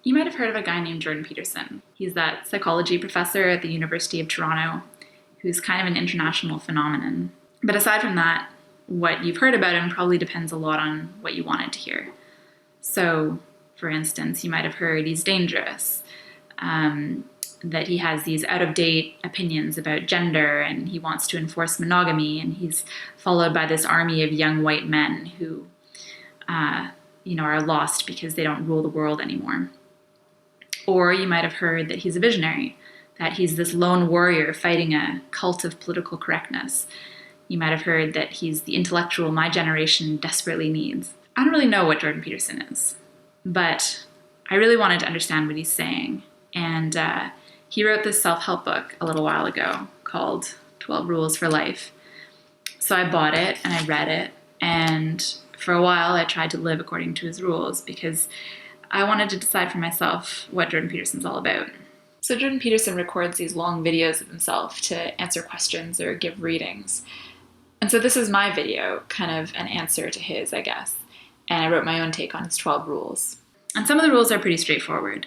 You might have heard of a guy named Jordan Peterson. He's that psychology professor at the University of Toronto who's kind of an international phenomenon. But aside from that, what you've heard about him probably depends a lot on what you wanted to hear. So, for instance, you might have heard he's dangerous, that he has these out-of-date opinions about gender, and he wants to enforce monogamy, and he's followed by this army of young white men who, are lost because they don't rule the world anymore. Or you might have heard that he's a visionary, that he's this lone warrior fighting a cult of political correctness. You might have heard that he's the intellectual my generation desperately needs. I don't really know what Jordan Peterson is, but I really wanted to understand what he's saying. And he wrote this self-help book a little while ago called 12 Rules for Life. So I bought it and I read it, and for a while I tried to live according to his rules because I wanted to decide for myself what Jordan Peterson's all about. So Jordan Peterson records these long videos of himself to answer questions or give readings. And so this is my video, kind of an answer to his, I guess. And I wrote my own take on his 12 rules. And some of the rules are pretty straightforward.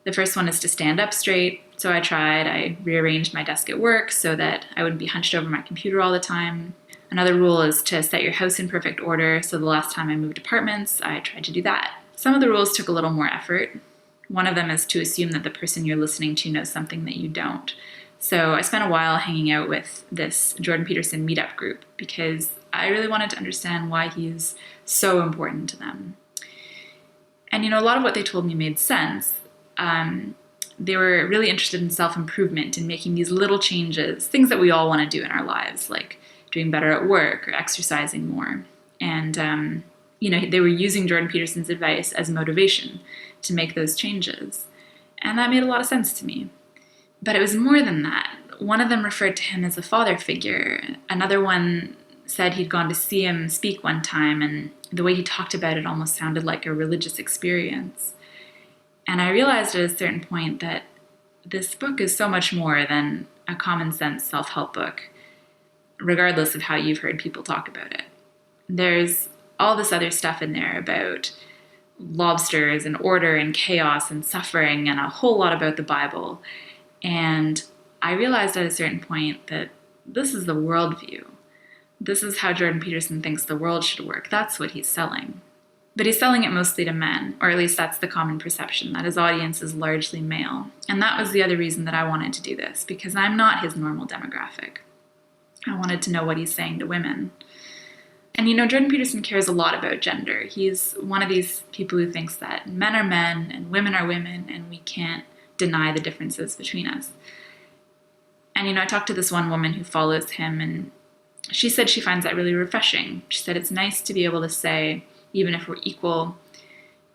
The first one is to stand up straight. So I tried. I rearranged my desk at work so that I wouldn't be hunched over my computer all the time. Another rule is to set your house in perfect order. So the last time I moved apartments, I tried to do that. Some of the rules took a little more effort. One of them is to assume that the person you're listening to knows something that you don't. So I spent a while hanging out with this Jordan Peterson meetup group because I really wanted to understand why he's so important to them. And a lot of what they told me made sense. They were really interested in self-improvement and making these little changes, things that we all want to do in our lives, like doing better at work or exercising more. And they were using Jordan Peterson's advice as motivation to make those changes. And that made a lot of sense to me. But it was more than that. One of them referred to him as a father figure. Another one said he'd gone to see him speak one time, and the way he talked about it almost sounded like a religious experience. And I realized at a certain point that this book is so much more than a common sense self-help book, regardless of how you've heard people talk about it. There's all this other stuff in there about lobsters and order and chaos and suffering and a whole lot about the Bible. And I realized at a certain point that this is the worldview. This is how Jordan Peterson thinks the world should work. That's what he's selling. But he's selling it mostly to men, or at least that's the common perception, that his audience is largely male. And that was the other reason that I wanted to do this, because I'm not his normal demographic. I wanted to know what he's saying to women. And Jordan Peterson cares a lot about gender. He's one of these people who thinks that men are men and women are women, and we can't deny the differences between us. And I talked to this one woman who follows him, and she said she finds that really refreshing. She said it's nice to be able to say, even if we're equal,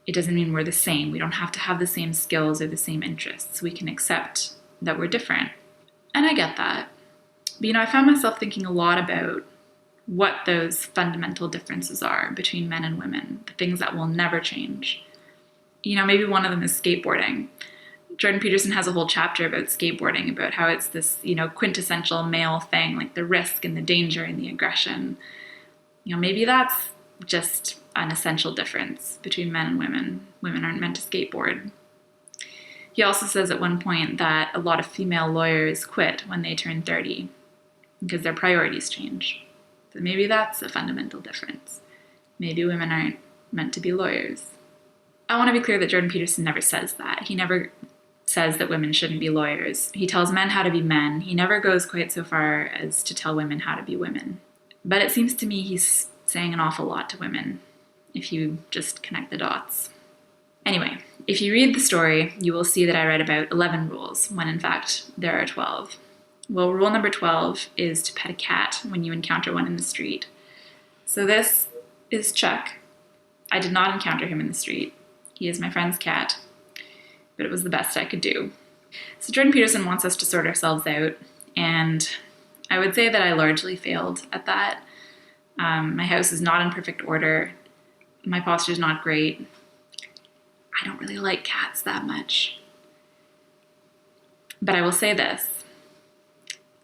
it doesn't mean we're the same. We don't have to have the same skills or the same interests. We can accept that we're different. And I get that. But I found myself thinking a lot about what those fundamental differences are between men and women, the things that will never change. Maybe one of them is skateboarding. Jordan Peterson has a whole chapter about skateboarding, about how it's this, quintessential male thing, like the risk and the danger and the aggression. Maybe that's just an essential difference between men and women. Women aren't meant to skateboard. He also says at one point that a lot of female lawyers quit when they turn 30 because their priorities change. So maybe that's a fundamental difference. Maybe women aren't meant to be lawyers. I want to be clear that Jordan Peterson never says that. He never says that women shouldn't be lawyers. He tells men how to be men. He never goes quite so far as to tell women how to be women. But it seems to me he's saying an awful lot to women, if you just connect the dots. Anyway, if you read the story, you will see that I read about 11 rules, when in fact there are 12. Well, rule number 12 is to pet a cat when you encounter one in the street. So this is Chuck. I did not encounter him in the street. He is my friend's cat, but it was the best I could do. So Jordan Peterson wants us to sort ourselves out, and I would say that I largely failed at that. My house is not in perfect order. My posture is not great. I don't really like cats that much. But I will say this.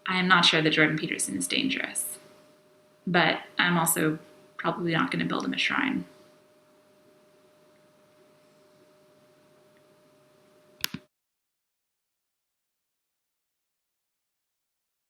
I am not sure that Jordan Peterson is dangerous. But I'm also probably not going to build him a shrine.